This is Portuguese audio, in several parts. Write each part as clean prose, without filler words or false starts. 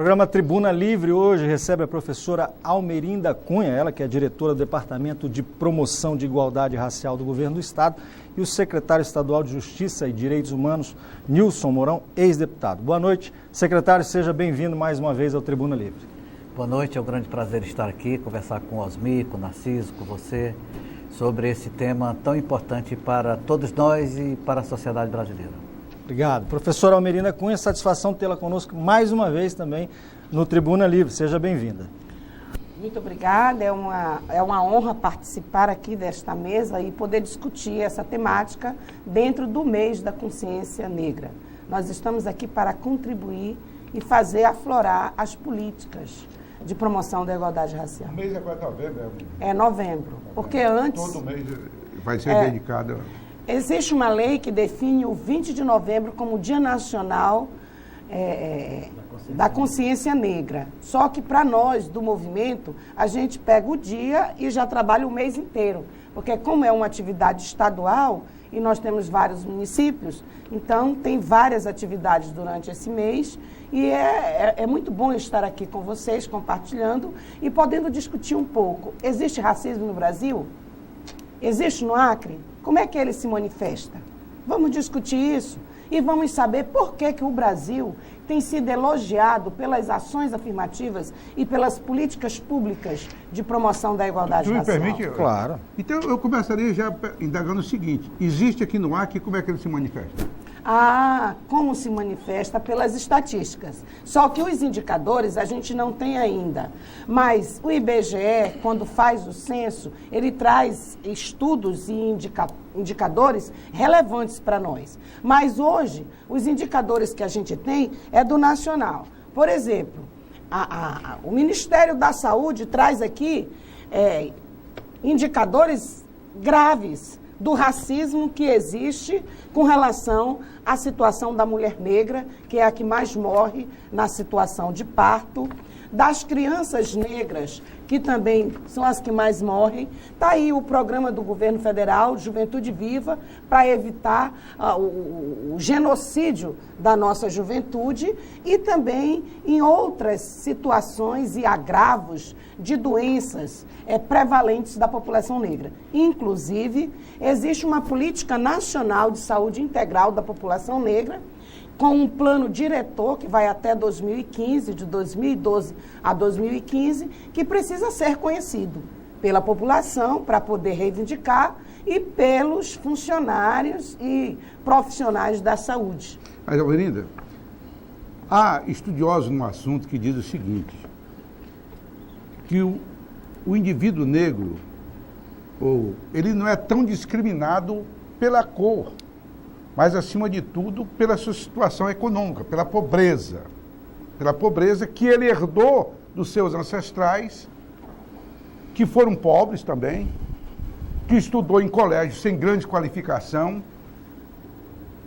programa Tribuna Livre hoje recebe a professora Almerinda Cunha, ela que é diretora do Departamento de Promoção de Igualdade Racial do Governo do Estado, e o secretário estadual de Justiça e Direitos Humanos, Nilson Mourão, ex-deputado. Boa noite, secretário, seja bem-vindo mais uma vez ao Tribuna Livre. Boa noite, é um grande prazer estar aqui, conversar com o Osmir, com o Narciso, com você, sobre esse tema tão importante para todos nós e para a sociedade brasileira. Obrigado. Professora Almerinda Cunha, satisfação tê-la conosco mais uma vez também no Tribuna Livre. Seja bem-vinda. Muito obrigada. É uma honra participar aqui desta mesa e poder discutir essa temática dentro do mês da consciência negra. Nós estamos aqui para contribuir e fazer aflorar as políticas de promoção da igualdade racial. O mês é qual novembro? É novembro, porque antes... Todo mês vai ser dedicado... Existe uma lei que define o 20 de novembro como Dia Nacional da Consciência Negra. Só que para nós, do movimento, a gente pega o dia e já trabalha o mês inteiro. Porque como é uma atividade estadual e nós temos vários municípios, então tem várias atividades durante esse mês e é muito bom estar aqui com vocês, compartilhando e podendo discutir um pouco. Existe racismo no Brasil? Existe no Acre? Como é que ele se manifesta? Vamos discutir isso e vamos saber por que o Brasil tem sido elogiado pelas ações afirmativas e pelas políticas públicas de promoção da igualdade racial. Me permite? Claro. Então, eu começaria já indagando o seguinte: existe aqui no Acre, como é que ele se manifesta? Como se manifesta? Pelas estatísticas. Só que os indicadores a gente não tem ainda. Mas o IBGE, quando faz o censo, ele traz estudos e indicadores relevantes para nós. Mas hoje, os indicadores que a gente tem é do nacional. Por exemplo, o Ministério da Saúde traz aqui indicadores graves do racismo que existe com relação à situação da mulher negra, que é a que mais morre na situação de parto, das crianças negras, que também são as que mais morrem. Está aí o programa do governo federal, Juventude Viva, para evitar o genocídio da nossa juventude e também em outras situações e agravos de doenças prevalentes da população negra. Inclusive, existe uma política nacional de saúde integral da população negra, com um plano diretor que vai até 2015, de 2012 a 2015, que precisa ser conhecido pela população para poder reivindicar e pelos funcionários e profissionais da saúde. Mas, Almerinda, há estudiosos no assunto que dizem o seguinte, que o indivíduo negro, ele não é tão discriminado pela cor, mas, acima de tudo, pela sua situação econômica, pela pobreza que ele herdou dos seus ancestrais, que foram pobres também, que estudou em colégio sem grande qualificação,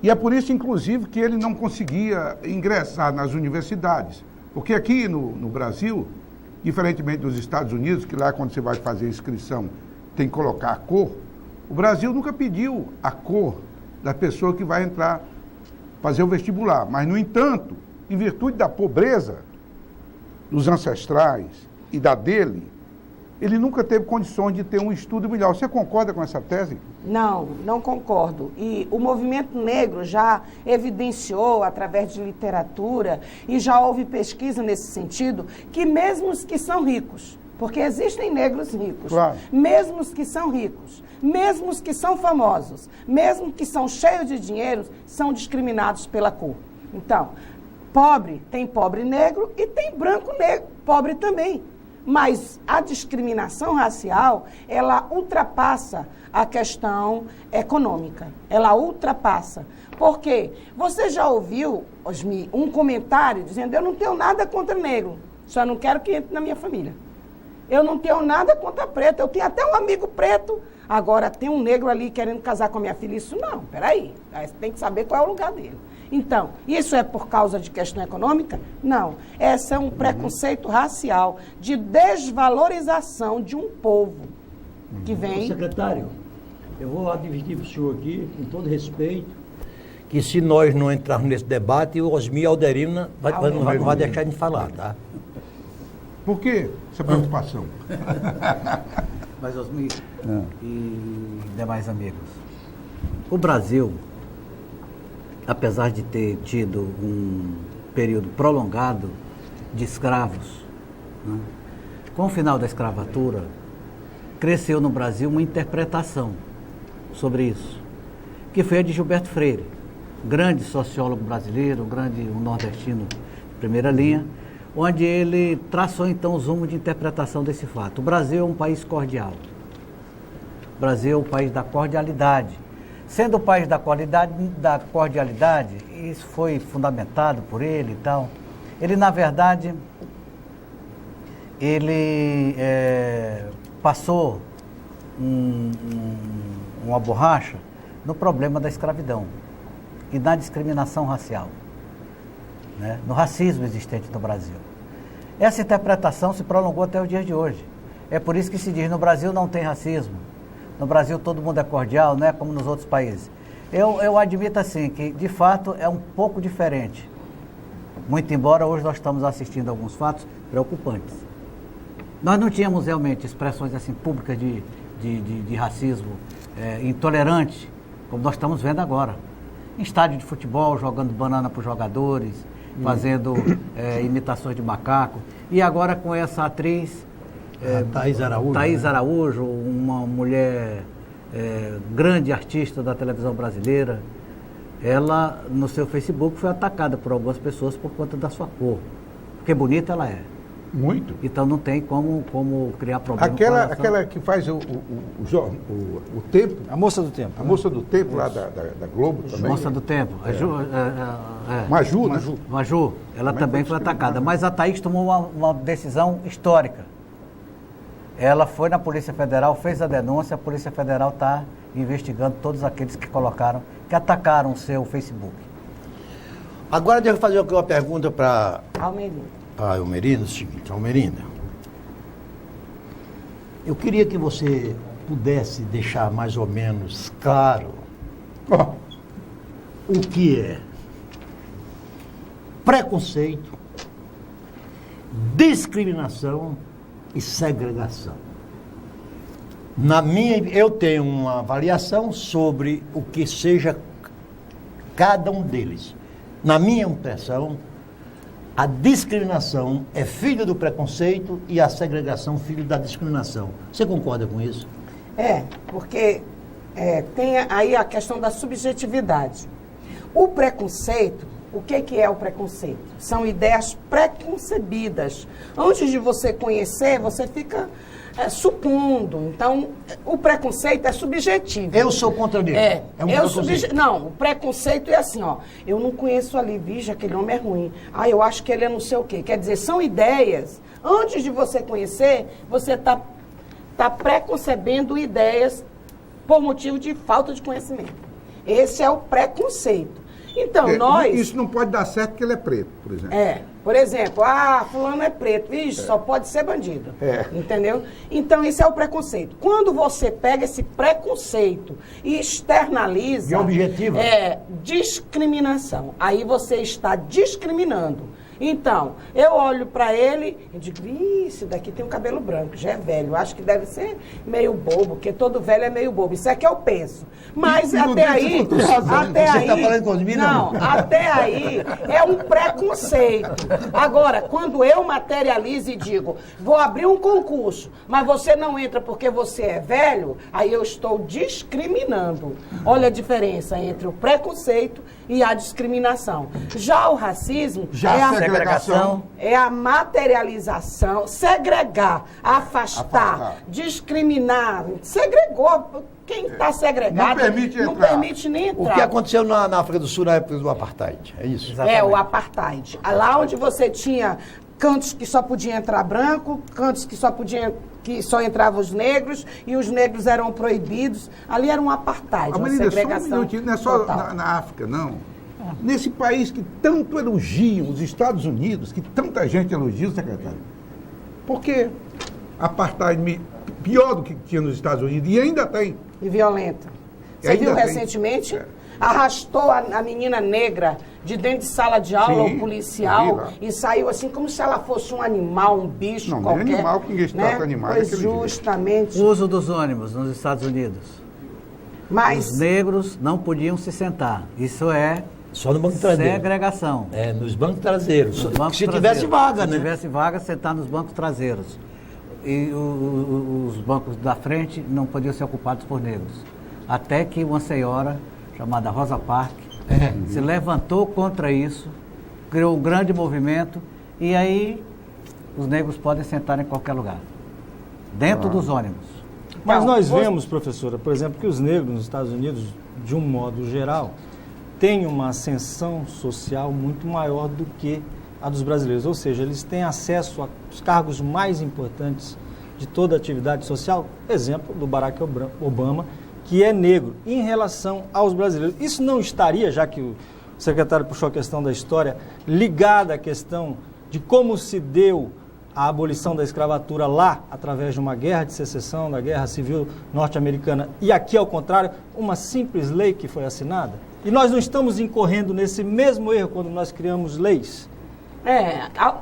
e é por isso, inclusive, que ele não conseguia ingressar nas universidades, porque aqui no Brasil, diferentemente dos Estados Unidos, que lá quando você vai fazer a inscrição tem que colocar a cor, o Brasil nunca pediu a cor da pessoa que vai entrar, fazer o vestibular. Mas, no entanto, em virtude da pobreza dos ancestrais e da dele, ele nunca teve condições de ter um estudo melhor. Você concorda com essa tese? Não concordo. E o movimento negro já evidenciou, através de literatura, e já houve pesquisa nesse sentido, que mesmo os que são ricos, porque existem negros ricos, claro, mesmo os que são ricos, mesmo os que são famosos, mesmo que são cheios de dinheiro, são discriminados pela cor. Então, tem pobre negro e tem branco negro, pobre também. Mas a discriminação racial, ela ultrapassa a questão econômica. Ela ultrapassa. Por quê? Você já ouviu, Osmir, um comentário dizendo: eu não tenho nada contra negro, só não quero que entre na minha família. Eu não tenho nada contra preto, eu tenho até um amigo preto. Agora, tem um negro ali querendo casar com a minha filha. Isso não, peraí. Você tem que saber qual é o lugar dele. Então, isso é por causa de questão econômica? Não. Esse é um preconceito racial, de desvalorização de um povo que vem... Secretário, eu vou advertir para o senhor aqui, com todo respeito, que se nós não entrarmos nesse debate, o Osmir Alderino não vai deixar de falar, tá? Por quê? Essa preocupação. Mas, Osmir e demais amigos, o Brasil, apesar de ter tido um período prolongado de escravos, né, com o final da escravatura, cresceu no Brasil uma interpretação sobre isso, que foi a de Gilberto Freire, grande sociólogo brasileiro, um nordestino de primeira linha, onde ele traçou então os rumos de interpretação desse fato. O Brasil é um país cordial. O Brasil é um país da cordialidade. Sendo o país da cordialidade, isso foi fundamentado por ele e tal, ele, na verdade, passou uma borracha no problema da escravidão e na discriminação racial, né? No racismo existente no Brasil. Essa interpretação se prolongou até os dias de hoje. É por isso que se diz, no Brasil não tem racismo, no Brasil todo mundo é cordial, não é como nos outros países. Eu admito assim, que de fato é um pouco diferente, muito embora hoje nós estamos assistindo a alguns fatos preocupantes. Nós não tínhamos realmente expressões assim públicas de racismo intolerante, como nós estamos vendo agora. Em estádio de futebol, jogando banana para os jogadores, fazendo imitações de macaco. E agora com essa atriz, Thaís Araújo, uma mulher grande artista da televisão brasileira, ela no seu Facebook foi atacada por algumas pessoas por conta da sua cor. Porque bonita ela é. Muito. Então não tem como criar problema. Aquela que faz o Tempo. A Moça do Tempo. A Moça do Tempo, lá da Globo também. Moça do Tempo. Maju. Ela também foi atacada. Mas a Thaís tomou uma decisão histórica. Ela foi na Polícia Federal, fez a denúncia, a Polícia Federal está investigando todos aqueles que atacaram o seu Facebook. Agora deixa eu fazer uma pergunta para Almerino. o seguinte, Almerinda. Eu queria que você pudesse deixar mais ou menos claro o que é preconceito, discriminação e segregação. Eu tenho uma avaliação sobre o que seja cada um deles. Na minha impressão, a discriminação é filho do preconceito e a segregação filho da discriminação. Você concorda com isso? Porque tem aí a questão da subjetividade. O preconceito, o que é o preconceito? São ideias preconcebidas. Antes de você conhecer, você fica supondo. Então, o preconceito é subjetivo. Eu sou contra ele. Não, o preconceito é assim, ó. Eu não conheço ali, veja, aquele homem é ruim. Eu acho que ele é não sei o quê. Quer dizer, são ideias. Antes de você conhecer, você está preconcebendo ideias por motivo de falta de conhecimento. Esse é o preconceito. Então, Isso não pode dar certo porque ele é preto, por exemplo. Por exemplo, fulano é preto, só pode ser bandido. Entendeu? Então, isso é o preconceito. Quando você pega esse preconceito e externaliza... E objetiva. Discriminação. Aí você está discriminando. Então, eu olho para ele e digo, esse daqui tem um cabelo branco, já é velho. Acho que deve ser meio bobo, porque todo velho é meio bobo. Isso é que eu penso. Mas até aí... Você está falando com os meninos? Não, até aí é um preconceito. Agora, quando eu materializo e digo, vou abrir um concurso, mas você não entra porque você é velho, aí eu estou discriminando. Olha a diferença entre o preconceito e a discriminação. Já o racismo segregação. É a materialização, segregar, afastar, discriminar. Segregou. Quem está segregado não permite nem entrar. O que aconteceu na África do Sul na época do apartheid, é isso? Exatamente. O apartheid. Lá onde você tinha cantos que só podia entrar branco, cantos que só entravam os negros, e os negros eram proibidos. Ali era um apartheid, uma segregação não é só na África, não. Nesse país que tanto elogiam, os Estados Unidos, que tanta gente elogia, secretário. Por que apartheid pior do que tinha nos Estados Unidos, e ainda tem? E violenta. Você viu Ainda tem. recentemente? Arrastou a menina negra de dentro de sala de aula, Sim, o policial, vi lá. e saiu assim como se ela fosse um animal, um bicho Não, qualquer. nem animal, que ninguém trata animais Pois daquele jeito. justamente. O uso dos ônibus nos Estados Unidos. Mas Os negros não podiam se sentar. Isso é Só no banco traseiro. segregação. É, nos bancos traseiros. Nos bancos Se traseiros. tivesse vaga, Se né? tivesse vaga, sentar nos bancos traseiros. E os bancos da frente não podiam ser ocupados por negros. Até que uma senhora, chamada Rosa Parks, se levantou contra isso, criou um grande movimento, e aí os negros podem sentar em qualquer lugar, dentro dos ônibus. Mas Não, nós você- vemos, professora, por exemplo, que os negros nos Estados Unidos, de um modo geral, têm uma ascensão social muito maior do que a dos brasileiros. Ou seja, eles têm acesso aos cargos mais importantes de toda a atividade social. Exemplo do Barack Obama, que é negro, em relação aos brasileiros. Isso não estaria, já que o secretário puxou a questão da história, ligada à questão de como se deu a abolição da escravatura lá, através de uma guerra de secessão, da Guerra Civil Norte-Americana, e aqui, ao contrário, uma simples lei que foi assinada? E nós não estamos incorrendo nesse mesmo erro quando nós criamos leis?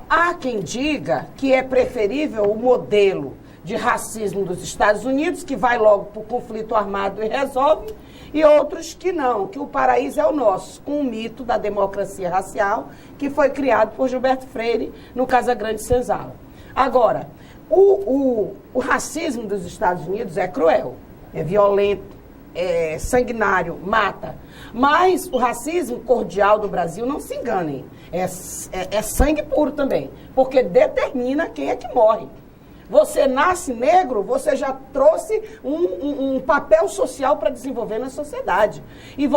Há quem diga que é preferível o modelo de racismo dos Estados Unidos, que vai logo para o conflito armado e resolve, e outros que não, que o paraíso é o nosso, com o mito da democracia racial, que foi criado por Gilberto Freire no Casagrande Senzala. Agora, o racismo dos Estados Unidos é cruel, é violento, é sanguinário, mata. Mas o racismo cordial do Brasil, não se enganem, é sangue puro também, porque determina quem é que morre. Você nasce negro, você já trouxe um papel social para desenvolver na sociedade. E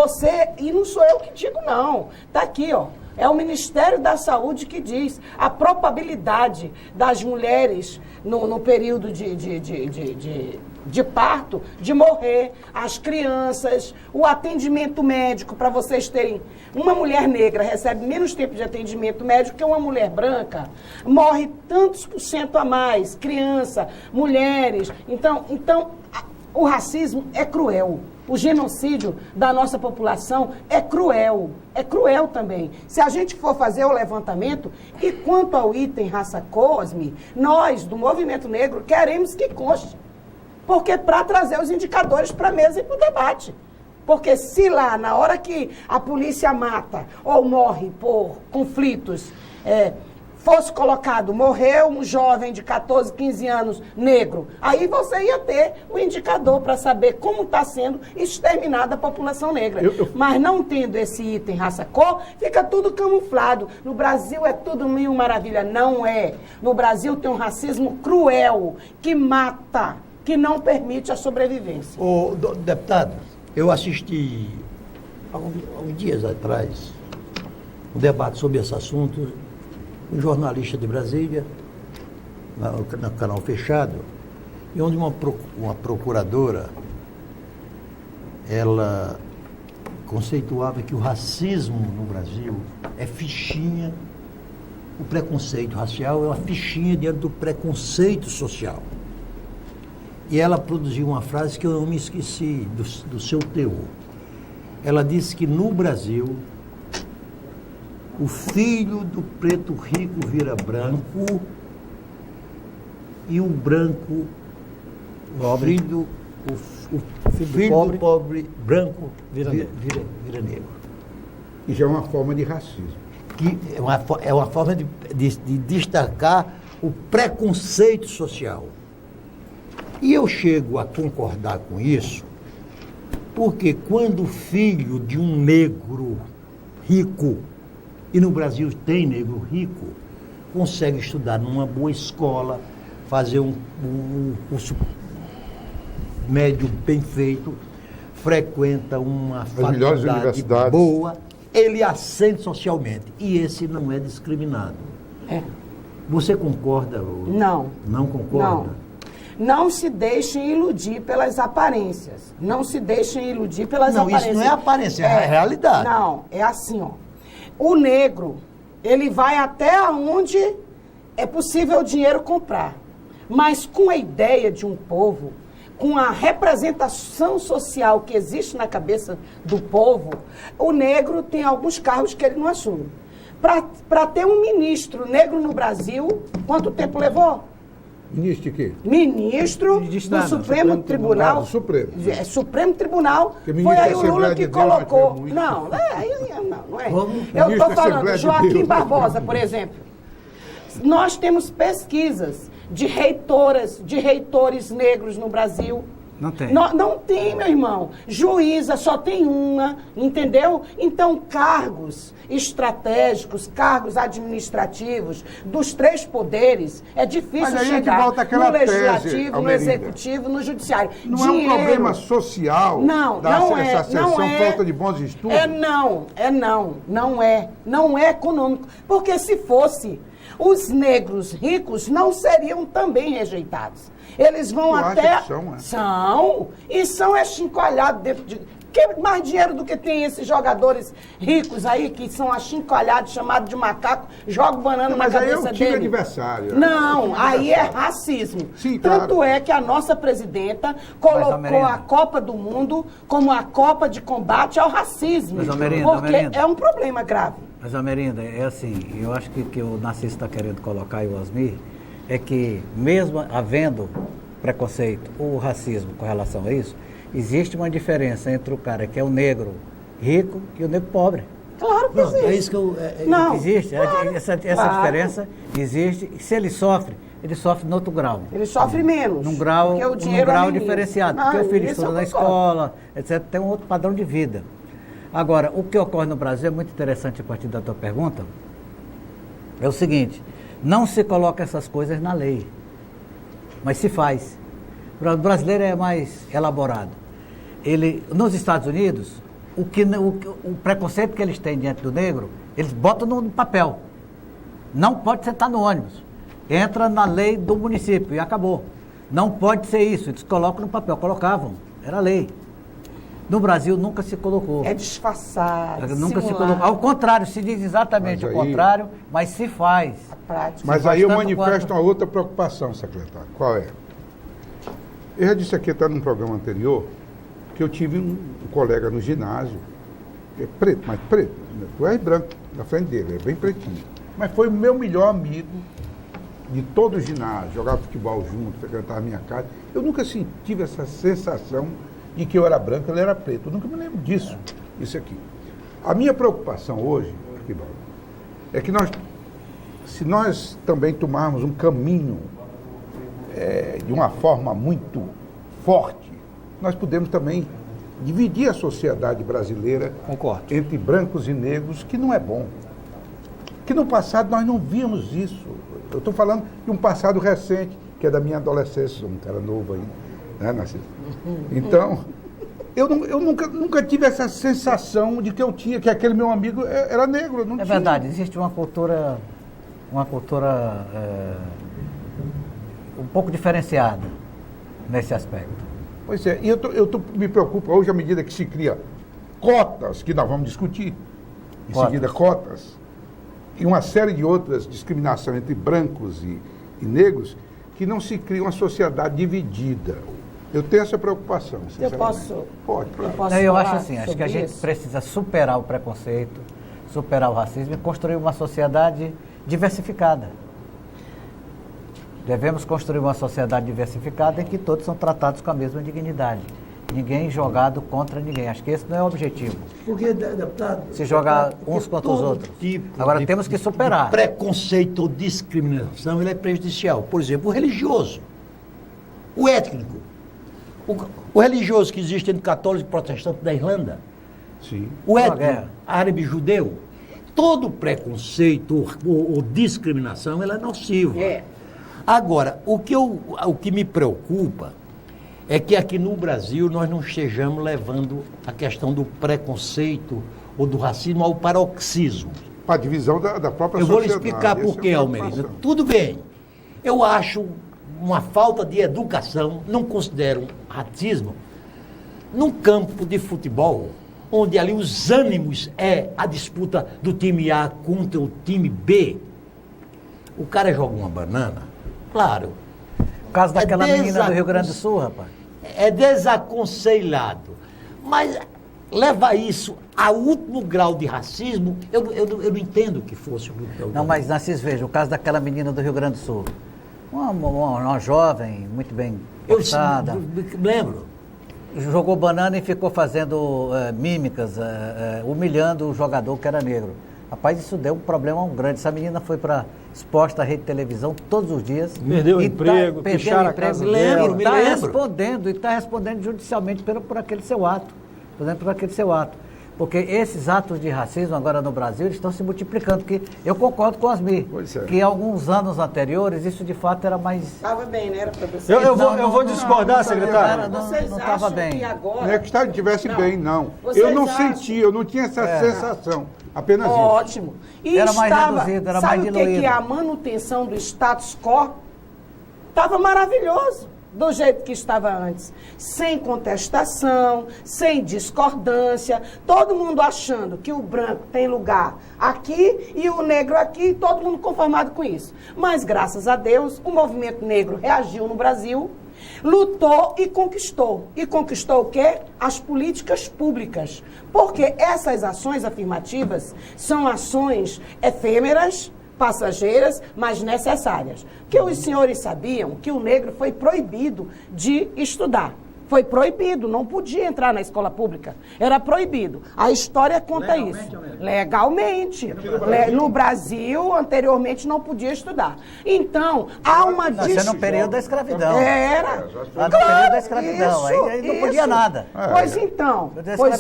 não sou eu que digo não, está aqui, ó. É o Ministério da Saúde que diz a probabilidade das mulheres no período de parto, de morrer, as crianças, o atendimento médico, para vocês terem... Uma mulher negra recebe menos tempo de atendimento médico que uma mulher branca, morre tantos % a mais, criança, mulheres. Então, o racismo é cruel. O genocídio da nossa população é cruel também. Se a gente for fazer o levantamento, e quanto ao item raça cosme, nós, do Movimento Negro, queremos que conste. Porque para trazer os indicadores para a mesa e para o debate. Porque se lá, na hora que a polícia mata ou morre por conflitos, fosse colocado, morreu um jovem de 14, 15 anos negro, aí você ia ter o indicador para saber como está sendo exterminada a população negra. Mas não tendo esse item raça-cor, fica tudo camuflado. No Brasil é tudo mil maravilha. Não é. No Brasil tem um racismo cruel, que mata, que não permite a sobrevivência. Deputado, eu assisti há uns dias atrás um debate sobre esse assunto, um jornalista de Brasília, no canal fechado, e onde uma procuradora, ela conceituava que o racismo no Brasil é fichinha, o preconceito racial é uma fichinha diante do preconceito social. E ela produziu uma frase que eu não me esqueci do seu teor. Ela disse que no Brasil, o filho do preto rico vira branco e o branco, o filho do pobre branco vira negro. Isso é uma forma de racismo. Que é uma forma de destacar o preconceito social. E eu chego a concordar com isso, porque quando o filho de um negro rico, e no Brasil tem negro rico, consegue estudar numa boa escola, fazer um curso médio bem feito, frequenta uma melhores faculdade universidades boa, ele ascende socialmente. E esse não é discriminado. Você concorda? Não. Não concorda? Não se deixem iludir pelas aparências. Não se deixem iludir pelas aparências. Não, isso não é aparência, é a realidade. Não, é assim, ó. O negro, ele vai até onde é possível o dinheiro comprar. Mas com a ideia de um povo, com a representação social que existe na cabeça do povo, o negro tem alguns cargos que ele não assume. Para ter um ministro negro no Brasil, quanto tempo levou? Ministro de quê? Ministro do Supremo Tribunal. Do Supremo. Supremo Tribunal. Porque Foi aí ministro o da Lula Assembleia que de Deus vai ter colocou. muito. Não é. Eu Ministro estou da falando, Assembleia de Joaquim Deus. Barbosa, por exemplo. Nós temos pesquisas de reitoras, de reitores negros no Brasil. Não tem. Não tem, meu irmão. Juíza só tem uma, entendeu? Então, cargos estratégicos, cargos administrativos dos 3 poderes, é difícil Mas aí a gente chegar volta àquela no tese, legislativo, no Almerinda. executivo, no judiciário. Não é um problema social essa sessão, falta de bons estudos? Não é econômico. Porque se fosse, os negros ricos não seriam também rejeitados. Eles vão Tu acha até... que são, é? São, e são achincalhados dentro de... Que mais dinheiro do que tem esses jogadores ricos aí, que são achincalhados, chamados de macaco, jogam banana na Mas aí é cabeça o time dele. adversário. Não, aí é racismo. Sim, Tanto claro. é que a nossa presidenta colocou Almerinda, a Copa do Mundo como a Copa de combate ao racismo. Mas, Almerinda, porque Almerinda. é um problema grave. Mas, Almerinda, é assim, eu acho que o Narciso está querendo colocar, e o Osmir, é que mesmo havendo preconceito ou racismo com relação a isso, existe uma diferença entre o cara que é o negro rico e o negro pobre. Claro que Não, existe. é isso que eu... Não. Existe, Claro, essa claro. diferença existe, e se ele sofre no outro grau. Ele sofre menos. Num grau, porque o dinheiro grau ameniza. diferenciado, Não, porque o filho isso estuda eu na concordo. escola, etc., tem um outro padrão de vida. Agora, o que ocorre no Brasil é muito interessante a partir da tua pergunta, é o seguinte, não se coloca essas coisas na lei, mas se faz. O brasileiro é mais elaborado. Nos Estados Unidos, o preconceito que eles têm diante do negro, eles botam no papel. Não pode sentar no ônibus. Entra na lei do município e acabou. Não pode ser isso. Eles colocam no papel. Colocavam. Era lei. No Brasil nunca se colocou. É disfarçado, Nunca se simular. colocou. Ao contrário, se diz exatamente Mas o aí- contrário, mas se faz. A prática. Mas faz aí eu tanto manifesto quanto- uma outra preocupação, secretário. Qual é? Eu já disse aqui, até num programa anterior, que eu tive um colega no ginásio, que é preto, mas preto, né? Tu és branco na frente dele, é bem pretinho. Mas foi o meu melhor amigo de todo o ginásio, jogava futebol junto, frequentava a minha casa. Eu nunca tive essa sensação de que eu era branco, ele era preto. Eu nunca me lembro disso, isso aqui. A minha preocupação hoje, Arquibaldo, é que se nós também tomarmos um caminho de uma forma muito forte, nós podemos também dividir a sociedade brasileira Concordo. entre brancos e negros, que não é bom. Que no passado nós não víamos isso. Eu estou falando de um passado recente, que é da minha adolescência, um cara novo aí, né, Narciso? Então, eu nunca tive essa sensação de que eu tinha, que aquele meu amigo era negro. Eu não É tinha. verdade, existe uma cultura um pouco diferenciada nesse aspecto. Pois é, e me preocupa hoje à medida que se cria cotas, que nós vamos discutir, em Cotas. seguida cotas, e uma série de outras discriminações entre brancos e negros, que não se cria uma sociedade dividida. Eu tenho essa preocupação, Eu sinceramente. posso... Pode, claro. posso Eu acho falar assim, acho que sobre a gente isso? precisa superar o preconceito, superar o racismo e construir uma sociedade diversificada. Devemos construir uma sociedade diversificada em que todos são tratados com a mesma dignidade. Ninguém jogado contra ninguém. Acho que esse não é o objetivo. Porque, deputado... Se jogar porque uns contra os todo outros. tipo Agora de- temos que superar. de preconceito ou discriminação, ele é prejudicial. Por exemplo, o religioso, o étnico, o religioso que existe entre católicos e protestantes da Irlanda, Sim. o Uma étnico, guerra. árabe judeu, todo preconceito ou discriminação, ela é nociva. É. Agora, o que me preocupa é que aqui no Brasil nós não estejamos levando a questão do preconceito ou do racismo ao paroxismo. Para a divisão da própria Eu vou lhe sociedade. explicar Essa por é quê, a Almerinda. preocupação. Tudo bem. Eu acho uma falta de educação, não considero racismo, num campo de futebol, onde ali os ânimos é a disputa do time A contra o time B. O cara joga uma banana, claro. O caso daquela É menina do Rio Grande do desacos- Sul, rapaz. é desaconselhado. Mas levar isso ao último grau de racismo, eu não entendo que fosse o último grau. Não, mas Narciso, veja, o caso daquela menina do Rio Grande do Sul. Uma jovem, muito bem postada. Eu lembro. Jogou banana e ficou fazendo mímicas, humilhando o jogador que era negro. Rapaz, isso deu um problema grande. Essa menina foi exposta à rede de televisão todos os dias. Perdeu o emprego, picharam a casa dela. E está respondendo judicialmente por aquele seu ato. Por exemplo, por aquele seu ato. Porque esses atos de racismo agora no Brasil eles estão se multiplicando. Porque eu concordo com Asmir, que alguns anos anteriores isso de fato era mais... Estava bem, né? Era professor. Eu vou discordar, secretário. Não estava bem. Agora... Não é que estivesse bem, não. Eu não senti, eu não tinha essa sensação. Apenas isso. Ótimo. E era mais reduzido, era mais diluído. Sabe o que é a manutenção do status quo? Estava maravilhoso. Do jeito que estava antes, sem contestação, sem discordância, todo mundo achando que o branco tem lugar aqui e o negro aqui, todo mundo conformado com isso. Mas, graças a Deus, o movimento negro reagiu no Brasil, lutou e conquistou. E conquistou o quê? As políticas públicas. Porque essas ações afirmativas são ações efêmeras, passageiras, mas necessárias. Que os senhores sabiam que o negro foi proibido de estudar. Foi proibido, não podia entrar na escola pública. Era proibido. A história conta isso. Legalmente. No Brasil, anteriormente, não podia estudar. Então, há uma... Isso é no período da escravidão. Era. Lá no período da escravidão. Aí não podia nada. Pois então.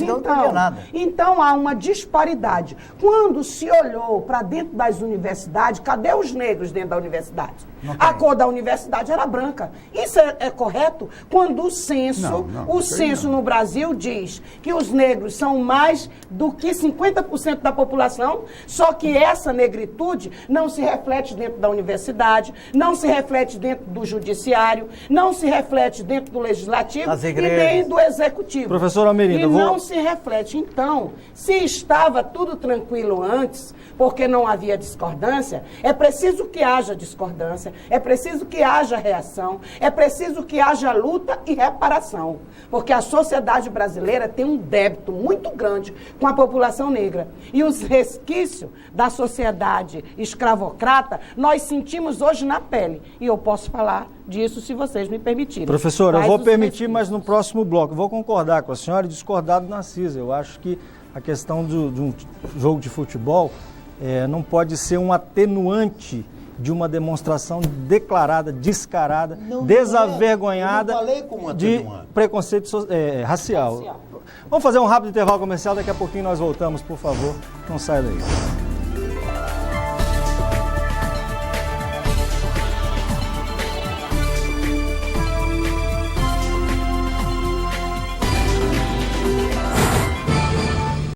Não podia nada. Então, há uma disparidade. Quando se olhou para dentro das universidades, cadê os negros dentro da universidade? A cor da universidade era branca. Isso é correto? Quando o censo no Brasil diz que os negros são mais do que 50% da população, só que essa negritude não se reflete dentro da universidade, não se reflete dentro do judiciário, não se reflete dentro do legislativo e nem do executivo. Professor Almerinda, não se reflete. Então, se estava tudo tranquilo antes, porque não havia discordância, é preciso que haja discordância, é preciso que haja reação, é preciso que haja luta e reparação. Porque a sociedade brasileira tem um débito muito grande com a população negra. E os resquícios da sociedade escravocrata, nós sentimos hoje na pele. E eu posso falar disso se vocês me permitirem. Professor, eu vou permitir, mas no próximo bloco. Eu vou concordar com a senhora e discordar do Narciso. Eu acho que a questão de um jogo de futebol não pode ser um atenuante de uma demonstração declarada, descarada, desavergonhada de preconceito racial. Vamos fazer um rápido intervalo comercial, daqui a pouquinho nós voltamos, por favor, não saia daí.